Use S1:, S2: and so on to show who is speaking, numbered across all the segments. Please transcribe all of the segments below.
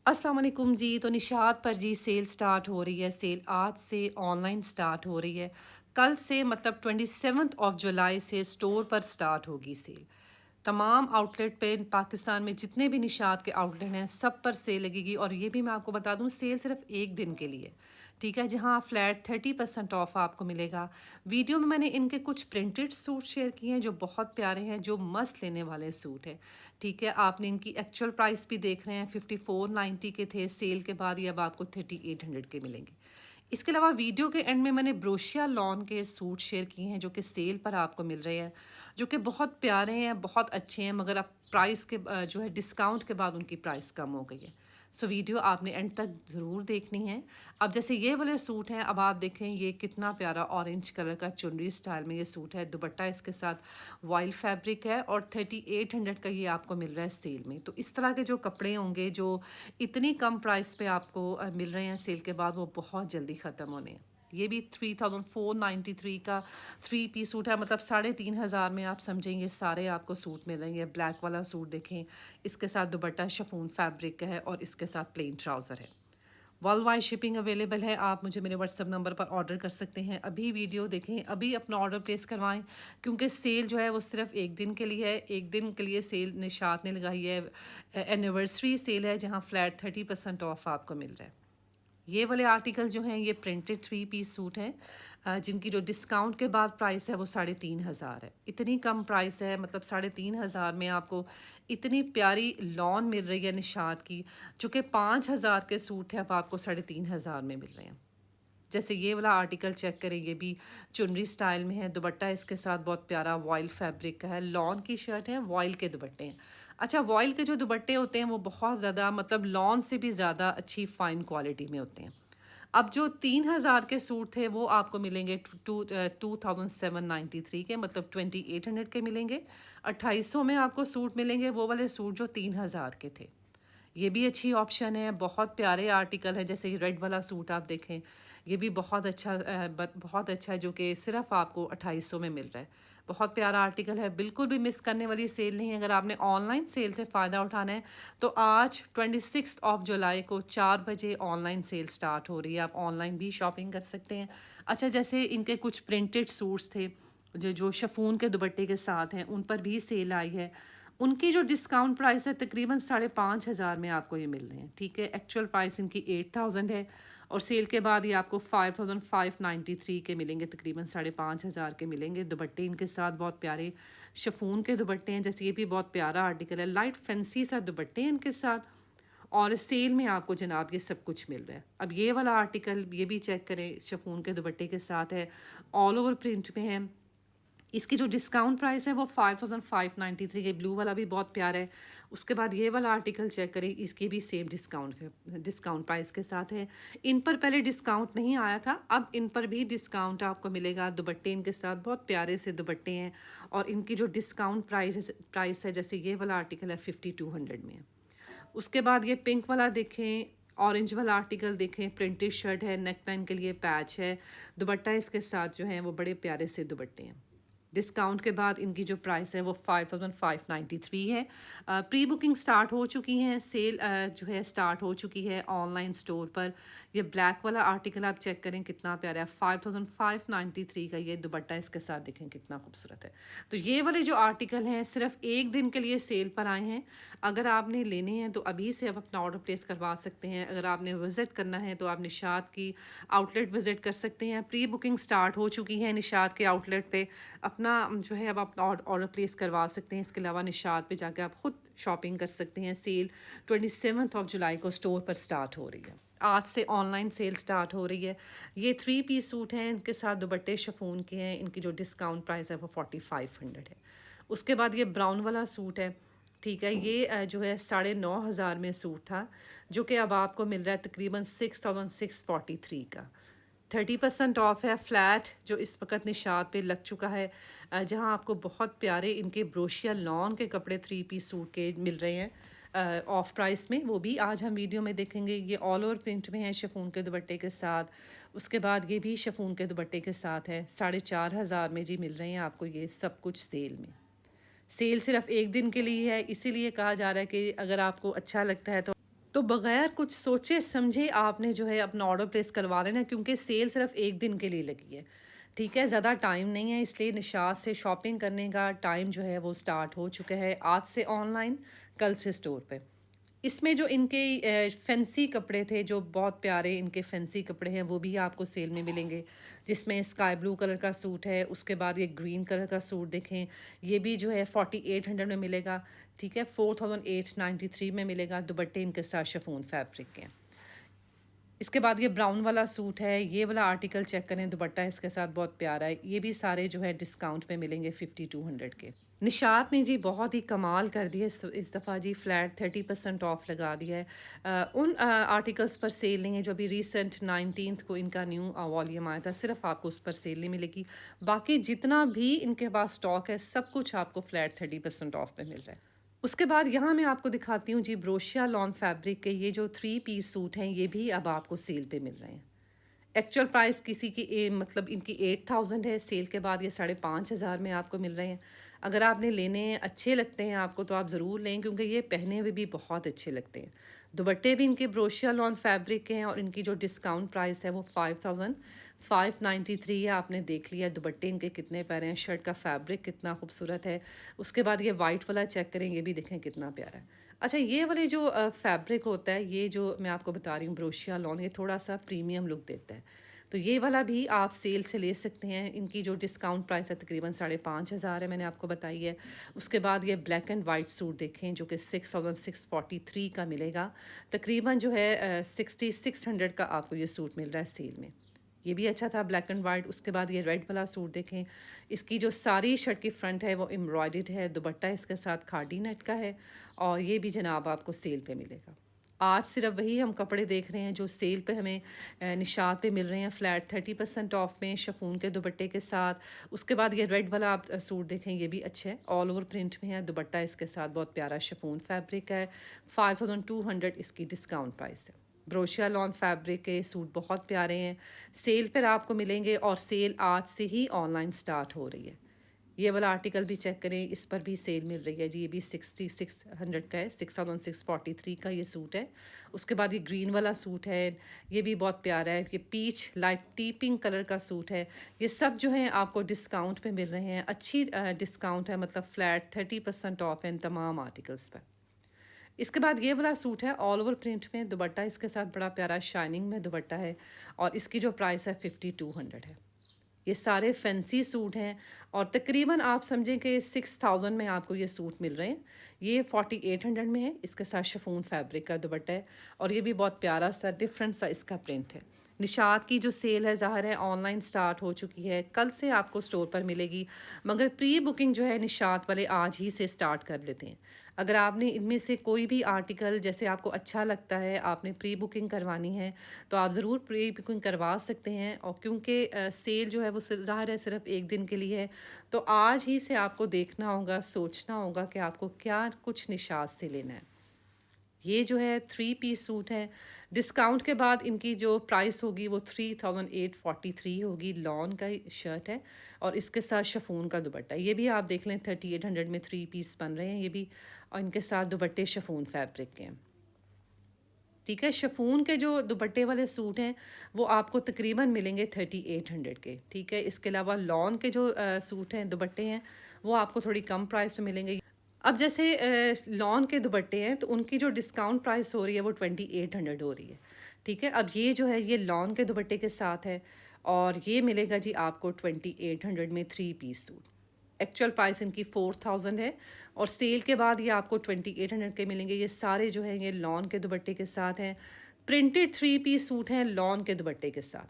S1: अस्सलाम वालेकुम जी। तो निशात पर जी सेल स्टार्ट हो रही है। सेल आज से ऑनलाइन स्टार्ट हो रही है। कल से मतलब 27 जुलाई से स्टोर पर स्टार्ट होगी सेल। तमाम आउटलेट पे पाकिस्तान में जितने भी निशात के आउटलेट हैं सब पर सेल लगेगी। और ये भी मैं आपको बता दूं, सेल सिर्फ एक दिन के लिए, ठीक है, जहां फ्लैट 30% ऑफ आपको मिलेगा। वीडियो में मैंने इनके कुछ प्रिंटेड सूट शेयर किए हैं जो बहुत प्यारे हैं, जो मस्त लेने वाले सूट हैं। ठीक है, आपने इनकी एक्चुअल प्राइस भी देख रहे हैं, 5490 के थे सेल के बाद, ये अब आपको 3800 के मिलेंगे। इसके अलावा वीडियो के एंड में मैंने ब्रोशिया लॉन के सूट शेयर किए हैं जो कि सेल पर आपको मिल रहे हैं, जो कि बहुत प्यारे हैं, बहुत अच्छे हैं, मगर अब प्राइस के जो है डिस्काउंट के बाद उनकी प्राइस कम हो गई है। सो वीडियो आपने एंड तक ज़रूर देखनी है। अब जैसे ये वाले सूट हैं, अब आप देखें ये कितना प्यारा ऑरेंज कलर का चुनरी स्टाइल में ये सूट है। दुपट्टा इसके साथ वाइल्ड फैब्रिक है और 3800 का ये आपको मिल रहा है सेल में। तो इस तरह के जो कपड़े होंगे जो इतनी कम प्राइस पे आपको मिल रहे हैं सेल के बाद, वो बहुत जल्दी ख़त्म होने हैं। ये भी 3493 का 3 पीस सूट है, मतलब 3500 में आप समझेंगे सारे आपको सूट मिल रहे हैं। ब्लैक वाला सूट देखें, इसके साथ दुपट्टा शिफॉन फैब्रिक का है और इसके साथ प्लेन ट्राउज़र है। वर्ल्ड वाइड शिपिंग अवेलेबल है। आप मुझे मेरे व्हाट्सअप नंबर पर ऑर्डर कर सकते हैं। अभी वीडियो देखें, अभी अपना ऑर्डर प्लेस करवाएं, क्योंकि सेल जो है वो सिर्फ एक दिन के लिए है। एक दिन के लिए सेल निशात ने लगाई है, एनिवर्सरी सेल है, जहां फ्लैट 30% ऑफ आपको मिल रहा है। ये वाले आर्टिकल जो हैं ये प्रिंटेड 3 पीस सूट हैं, जिनकी जो डिस्काउंट के बाद प्राइस है वो 3500 है। इतनी कम प्राइस है, मतलब 3500 में आपको इतनी प्यारी लॉन मिल रही है निशात की, जो कि 5000 के सूट थे अब आपको 3500 में मिल रहे हैं। जैसे ये वाला आर्टिकल चेक करें, ये भी चुनरी स्टाइल में है। दुपट्टा इसके साथ बहुत प्यारा वॉइल फैब्रिक का है, लॉन की शर्ट है, वॉइल के दुपट्टे हैं। अच्छा, वॉइल के जो दुपट्टे होते हैं वो बहुत ज़्यादा, मतलब लॉन से भी ज़्यादा अच्छी फ़ाइन क्वालिटी में होते हैं। अब जो 3000 के सूट थे वो आपको मिलेंगे 2793 के, मतलब 2800 के मिलेंगे। 2800 में आपको सूट मिलेंगे, वो वाले सूट जो 3000 के थे। ये भी अच्छी ऑप्शन है, बहुत प्यारे आर्टिकल है। जैसे ये रेड वाला सूट आप देखें, ये भी बहुत अच्छा बहुत अच्छा है, जो कि सिर्फ आपको 2800 में मिल रहा है। बहुत प्यारा आर्टिकल है, बिल्कुल भी मिस करने वाली सेल नहीं है। अगर आपने ऑनलाइन सेल से फ़ायदा उठाना है तो आज 26 जुलाई को 4 बजे ऑनलाइन सेल स्टार्ट हो रही है। आप ऑनलाइन भी शॉपिंग कर सकते हैं। अच्छा, जैसे इनके कुछ प्रिंटेड सूट्स थे जो जो शिफॉन के दुपट्टे के साथ हैं, उन पर भी सेल आई है। उनकी जो डिस्काउंट प्राइस है तकरीबन 5500 में आपको ये मिल रहे हैं। ठीक है, एक्चुअल प्राइस इनकी 8000 है और सेल के बाद ये आपको 5593 के मिलेंगे, तकरीबन 5500 के मिलेंगे। दुपट्टे इनके साथ बहुत प्यारे शिफॉन के दुपट्टे हैं। जैसे ये भी बहुत प्यारा आर्टिकल है, लाइट फैंसी सा दुपट्टे हैं इनके साथ, और सेल में आपको जनाब ये सब कुछ मिल रहा है। अब ये वाला आर्टिकल ये भी चेक करें, शिफॉन के दुपट्टे के साथ है, ऑल ओवर प्रिंट में है। इसकी जो डिस्काउंट प्राइस है वो 5593 के। ब्लू वाला भी बहुत प्यारा है। उसके बाद ये वाला आर्टिकल चेक करें, इसकी भी सेम डिस्काउंट प्राइस के साथ है। इन पर पहले डिस्काउंट नहीं आया था, अब इन पर भी डिस्काउंट आपको मिलेगा। दुपट्टे इनके साथ बहुत प्यारे से दुपट्टे हैं और इनकी जो डिस्काउंट प्राइस है जैसे ये वाला आर्टिकल है 5200 में है। उसके बाद ये पिंक वाला देखें, ऑरेंज वाला आर्टिकल देखें, प्रिंटेड शर्ट है, नेक लाइन के लिए पैच है, दुपट्टा इसके साथ जो है वो बड़े प्यारे से दुपट्टे हैं। डिस्काउंट के बाद इनकी जो प्राइस है वो 5593 है। प्री बुकिंग स्टार्ट हो चुकी हैं, सेल जो है स्टार्ट हो चुकी है ऑनलाइन स्टोर पर। ये ब्लैक वाला आर्टिकल आप चेक करें कितना प्यारा है, 5593 का ये दुपट्टा इसके साथ देखें कितना खूबसूरत है। तो ये वाले जो आर्टिकल हैं सिर्फ एक दिन के लिए सेल पर आए हैं। अगर आपने लेने हैं तो अभी से आप अपना ऑर्डर प्लेस करवा सकते हैं। अगर आपने विज़िट करना है तो आप निशात की आउटलेट विज़िट कर सकते हैं। प्री बुकिंग स्टार्ट हो चुकी है निशात के आउटलेट पे। अपना जो है अब आप ऑर्डर प्लेस करवा सकते हैं। इसके अलावा निशात पे जाकर आप ख़ुद शॉपिंग कर सकते हैं। सेल 27 जुलाई को स्टोर पर स्टार्ट हो रही है। आज से ऑनलाइन सेल स्टार्ट हो रही है। ये 3 पीस सूट हैं, इनके साथ दुपट्टे शिफॉन के हैं। इनकी जो डिस्काउंट प्राइस है वो 4500 है। उसके बाद ये ब्राउन वाला सूट है, ठीक है, ये जो है 9500 में सूट था, जो कि अब आपको मिल रहा है तकरीबन 6643 का। 30% ऑफ है फ्लैट, जो इस वक्त निशात पे लग चुका है, जहां आपको बहुत प्यारे इनके ब्रोशिया लॉन के कपड़े 3 पीस सूट के मिल रहे हैं ऑफ प्राइस में। वो भी आज हम वीडियो में देखेंगे। ये ऑल ओवर प्रिंट में है शिफॉन के दुपट्टे के साथ। उसके बाद ये भी शिफॉन के दुपट्टे के साथ है। 4500 में जी मिल रहे हैं आपको ये सब कुछ सेल में। सेल सिर्फ एक दिन के लिए है, इसीलिए कहा जा रहा है कि अगर आपको अच्छा लगता है तो बगैर कुछ सोचे समझे आपने जो है अपना ऑर्डर प्लेस करवा लेना, क्योंकि सेल सिर्फ एक दिन के लिए लगी है। ठीक है, ज़्यादा टाइम नहीं है, इसलिए निशात से शॉपिंग करने का टाइम जो है वो स्टार्ट हो चुका है। आज से ऑनलाइन, कल से स्टोर पे। इसमें जो इनके फैंसी कपड़े थे, जो बहुत प्यारे इनके फैंसी कपड़े हैं, वो भी आपको सेल में मिलेंगे। जिसमें स्काई ब्लू कलर का सूट है, उसके बाद ये ग्रीन कलर का सूट देखें, ये भी जो है 4800 में मिलेगा। ठीक है, 4893 में मिलेगा। दुपट्टे इनके साथ शिफॉन फैब्रिक के हैं। इसके बाद ये ब्राउन वाला सूट है, ये वाला आर्टिकल चेक करें, दुपट्टा इसके साथ बहुत प्यारा है। ये भी सारे जो है डिस्काउंट में मिलेंगे 5200 के। निशात ने जी बहुत ही कमाल कर दिया इस दफ़ा जी, फ्लैट 30% ऑफ लगा दिया है। उन आर्टिकल्स पर सेल नहीं है जो अभी रिसेंट 19th को इनका न्यू वॉल्यूम आया था, सिर्फ आपको उस पर सेल नहीं मिलेगी। बाकी जितना भी इनके पास स्टॉक है, सब कुछ आपको फ्लैट 30% ऑफ पे मिल रहा है। उसके बाद यहाँ मैं आपको दिखाती हूँ जी, ब्रोशिया लॉन फैब्रिक के ये जो 3 पीस सूट हैं, ये भी अब आपको सेल पे मिल रहे हैं। एक्चुअल प्राइस किसी की मतलब इनकी 8000 है, सेल के बाद ये 5500 में आपको मिल रहे हैं। अगर आपने लेने हैं, अच्छे लगते हैं आपको, तो आप ज़रूर लें, क्योंकि ये पहने हुए भी बहुत अच्छे लगते हैं। दुपट्टे भी इनके ब्रोशिया लॉन फैब्रिक के हैं, और इनकी जो डिस्काउंट प्राइस है वो 5593 है। आपने देख लिया दुपट्टे इनके कितने प्यारे हैं, शर्ट का फैब्रिक कितना खूबसूरत है। उसके बाद ये वाइट वाला चेक करें, ये भी देखें कितना प्यारा है। अच्छा, ये वाले जो फैब्रिक होता है, ये जो मैं आपको बता रही हूँ ब्रोशिया लॉन, ये थोड़ा सा प्रीमियम लुक देता है। तो ये वाला भी आप सेल से ले सकते हैं। इनकी जो डिस्काउंट प्राइस है तकरीबन 5500 है, मैंने आपको बताई है। उसके बाद ये ब्लैक एंड वाइट सूट देखें, जो कि 6643 का मिलेगा। तकरीबन जो है 6600 का आपको ये सूट मिल रहा है सेल में। ये भी अच्छा था, ब्लैक एंड वाइट। उसके बाद ये रेड वाला सूट देखें, इसकी जो सारी शर्ट की फ्रंट है वो एम्ब्रॉयडर्ड है, दुपट्टा इसके साथ खादी नेट का है, और ये भी जनाब आपको सेल पे मिलेगा। आज सिर्फ वही हम कपड़े देख रहे हैं जो सेल पे हमें निशात पे मिल रहे हैं, फ्लैट 30% ऑफ में, शिफॉन के दुपट्टे के साथ। उसके बाद ये रेड वाला आप सूट देखें, ये भी अच्छा है, ऑल ओवर प्रिंट में है, दुपट्टा इसके साथ बहुत प्यारा शिफॉन फैब्रिक है। 5200 इसकी डिस्काउंट प्राइस है। ब्रोशिया लॉन फैब्रिक के सूट बहुत प्यारे हैं, सेल पर आपको मिलेंगे, और सेल आज से ही ऑनलाइन स्टार्ट हो रही है। ये वाला आर्टिकल भी चेक करें, इस पर भी सेल मिल रही है जी। ये भी 6600 का है, 6643 का ये सूट है। उसके बाद ये ग्रीन वाला सूट है, ये भी बहुत प्यारा है। ये peach light tea pink colour का सूट है। ये सब जो है आपको डिस्काउंट पे मिल रहे हैं, अच्छी डिस्काउंट है, मतलब फ्लैट 30% ऑफ है इन तमाम आर्टिकल्स पर। इसके बाद ये वाला सूट है ऑल ओवर प्रिंट में, दुपट्टा इसके साथ बड़ा प्यारा शाइनिंग में दुपट्टा है, और इसकी जो प्राइस है 5200 है। ये सारे फैंसी सूट हैं, और तकरीबन आप समझें कि 6000 में आपको ये सूट मिल रहे हैं। ये 4800 में है, इसके साथ शिफॉन फैब्रिक का दुपट्टा है, और ये भी बहुत प्यारा सा डिफरेंट सा इसका प्रिंट है। निशात की जो सेल है ज़ाहिर है ऑनलाइन स्टार्ट हो चुकी है, कल से आपको स्टोर पर मिलेगी, मगर प्री बुकिंग जो है निशात वाले आज ही से स्टार्ट कर लेते हैं। अगर आपने इनमें से कोई भी आर्टिकल जैसे आपको अच्छा लगता है, आपने प्री बुकिंग करवानी है, तो आप ज़रूर प्री बुकिंग करवा सकते हैं। और क्योंकि सेल जो है वो ज़ाहिर है सिर्फ एक दिन के लिए है, तो आज ही से आपको देखना होगा, सोचना होगा कि आपको क्या कुछ निशात से लेना है। ये जो है 3 पीस सूट है, डिस्काउंट के बाद इनकी जो प्राइस होगी वो 3843 होगी। लॉन का शर्ट है, और इसके साथ शिफॉन का दुपट्टा। ये भी आप देख लें 3800 में 3 पीस बन रहे हैं ये भी, और इनके साथ दुपट्टे शिफॉन फैब्रिक के हैं। ठीक है, शिफॉन के जो दुपट्टे वाले सूट हैं वो आपको तकरीबन मिलेंगे 3800 के। ठीक है, इसके अलावा लॉन के जो सूट हैं, दुपट्टे हैं, वो आपको थोड़ी कम प्राइस पे मिलेंगे। अब जैसे लॉन के दुपट्टे हैं, तो उनकी जो डिस्काउंट प्राइस हो रही है वो 2800 हो रही है। ठीक है, अब ये जो है ये लॉन के दुपट्टे के साथ है, और ये मिलेगा जी आपको 2800 में 3 पीस सूट। एक्चुअल प्राइस इनकी 4000 है, और सेल के बाद ये आपको 2800 के मिलेंगे। ये सारे जो हैं ये लॉन के दुपट्टे के साथ हैं, प्रिंटेड 3 पीस सूट हैं लॉन के दुपट्टे के साथ।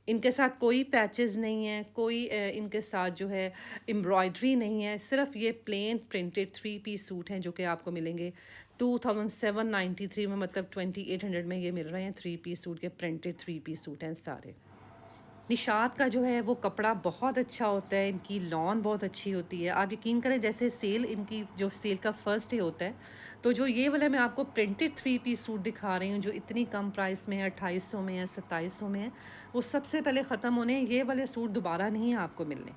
S1: इनके साथ कोई पैचेस नहीं है, कोई इनके साथ जो है एम्ब्रॉयडरी नहीं है, सिर्फ ये प्लेन प्रिंटेड 3 पीस सूट हैं जो कि आपको मिलेंगे 2793 में, मतलब 2800 में ये मिल रहे हैं। 3 पीस सूट के प्रिंटेड 3 पीस सूट हैं सारे। निशात का जो है वो कपड़ा बहुत अच्छा होता है, इनकी लॉन बहुत अच्छी होती है। आप यकीन करें, जैसे सेल इनकी जो सेल का फर्स्ट डे होता है, तो जो ये वाला मैं आपको प्रिंटेड 3 पीस सूट दिखा रही हूँ जो इतनी कम प्राइस में है, 2800 में है, 2700 में है, वो सबसे पहले ख़त्म होने, ये वाले सूट दोबारा नहीं आपको मिलने।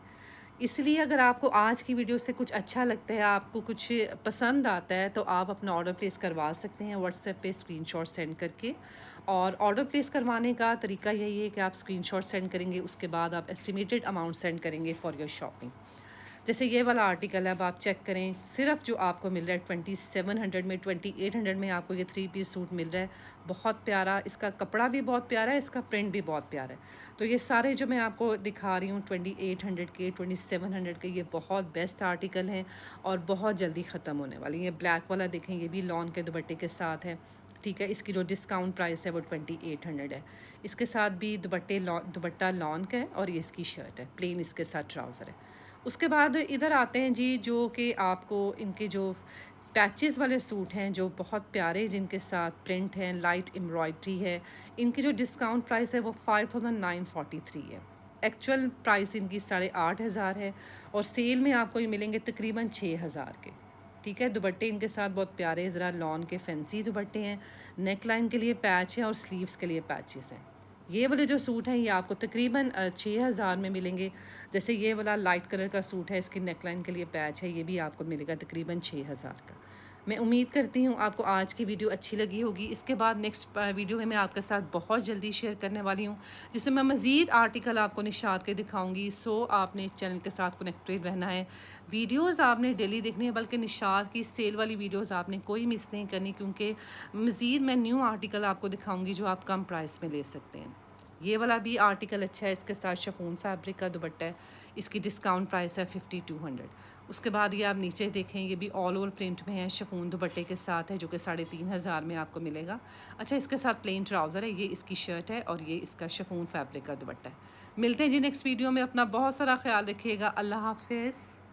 S1: इसलिए अगर आपको आज की वीडियो से कुछ अच्छा लगता है, आपको कुछ पसंद आता है, तो आप अपना ऑर्डर प्लेस करवा सकते हैं व्हाट्सएप पे स्क्रीनशॉट सेंड करके। और ऑर्डर प्लेस करवाने का तरीका यही है कि आप स्क्रीनशॉट सेंड करेंगे, उसके बाद आप एस्टिमेटेड अमाउंट सेंड करेंगे फॉर योर शॉपिंग। जैसे ये वाला आर्टिकल है, अब आप चेक करें, सिर्फ जो आपको मिल रहा है 2700 में, 2800 में आपको ये 3 पीस सूट मिल रहा है। बहुत प्यारा, इसका कपड़ा भी बहुत प्यारा है, इसका प्रिंट भी बहुत प्यारा है। तो ये सारे जो मैं आपको दिखा रही हूँ 2800 के, 2700 के, ये बहुत बेस्ट आर्टिकल हैं और बहुत जल्दी ख़त्म होने वाली हैं। ब्लैक वाला देखें, ये भी लॉन के दुपट्टे के साथ है, ठीक है। इसकी जो डिस्काउंट प्राइस है वो 2800 है। इसके साथ भी दुपट्टा लॉन का है और ये इसकी शर्ट है, प्लेन इसके साथ ट्राउज़र है। उसके बाद इधर आते हैं जी, जो कि आपको इनके जो पैचेस वाले सूट हैं जो बहुत प्यारे, जिनके साथ प्रिंट है, लाइट एम्ब्रॉयड्री है। इनकी जो डिस्काउंट प्राइस है वो 5943 है। एक्चुअल प्राइस इनकी 8500 है और सेल में आपको ये मिलेंगे तकरीबन 6000 के, ठीक है। दुपट्टे इनके साथ बहुत प्यारे ज़रा लॉन के फैंसी दुपट्टे हैं। नेक लाइन के लिए पैच है और स्लीव्स के लिए पैचेस हैं। ये वाले जो सूट हैं ये आपको तकरीबन 6000 में मिलेंगे। जैसे ये वाला लाइट कलर का सूट है, इसकी नेकलाइन के लिए पैच है, ये भी आपको मिलेगा तकरीबन 6000 का। मैं उम्मीद करती हूँ आपको आज की वीडियो अच्छी लगी होगी। इसके बाद नेक्स्ट वीडियो में मैं आपके साथ बहुत जल्दी शेयर करने वाली हूँ, जिसमें मैं मज़ीद आर्टिकल आपको निशात के दिखाऊंगी। सो आपने चैनल के साथ कनेक्टेड रहना है, वीडियोस आपने डेली देखनी है, बल्कि निशात की सेल वाली वीडियोस आपने कोई मिस नहीं करनी, क्योंकि मज़ीद मैं न्यू आर्टिकल आपको दिखाऊंगी जो आप कम प्राइस में ले सकते हैं। ये वाला भी आर्टिकल अच्छा है, इसके साथ शिफॉन फैब्रिक का दुपट्टा है, इसकी डिस्काउंट प्राइस है 5200। उसके बाद ये आप नीचे देखें, ये भी ऑल ओवर प्रिंट में है, शिफॉन दुपट्टे के साथ है, जो कि 3500 में आपको मिलेगा। अच्छा, इसके साथ प्लेन ट्राउज़र है, ये इसकी शर्ट है और ये इसका शिफॉन फैब्रिक का दुपट्टा है। मिलते हैं जी नेक्स्ट वीडियो में। अपना बहुत सारा ख्याल रखिएगा। अल्लाह हाफिज़।